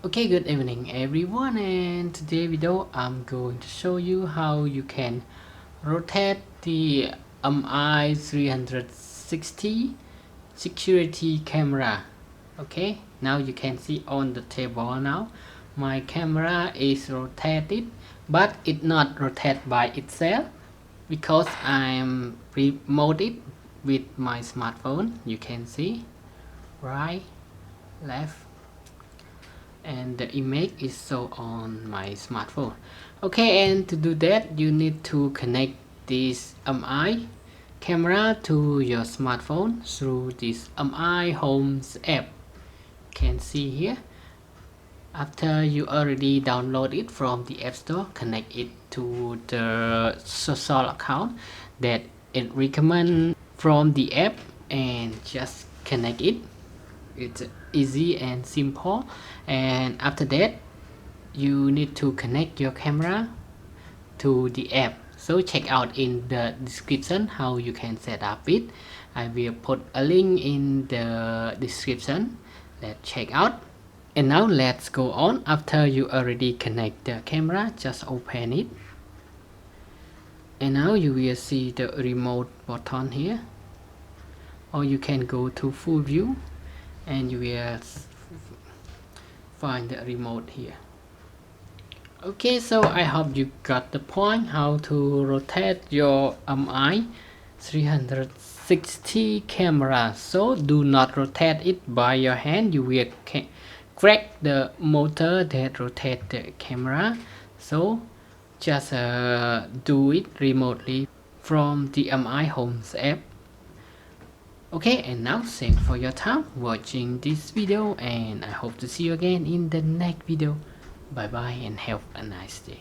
Okay, good evening everyone, and today video I'm going to show you how you can rotate the Mi 360 security camera. Okay, now you can see on the table now my camera is rotated, but it not rotate by itself because I'm remote with my smartphone. You can see right, left, and the image is so on my smartphone. Okay, and to do that you need to connect this Mi camera to your smartphone through this Mi Homes app. You can see here, after you already download it from the App Store, connect it to the social account that it recommend from the app and just connect it. It's easy and simple. And after that you need to connect your camera to the app, so check out in the description how you can set up it. I will put a link in the description. Let's check out. And now let's go on. After you already connect the camera, just open it, and now you will see the remote button here, or you can go to full view and you will find the remote here. Okay, so I hope you got the point how to rotate your Mi 360 camera. So do not rotate it by your hand, you will crack the motor that rotate the camera. So just do it remotely from the Mi Homes app. Okay, and now thanks for your time watching this video, and I hope to see you again in the next video. Bye bye and have a nice day.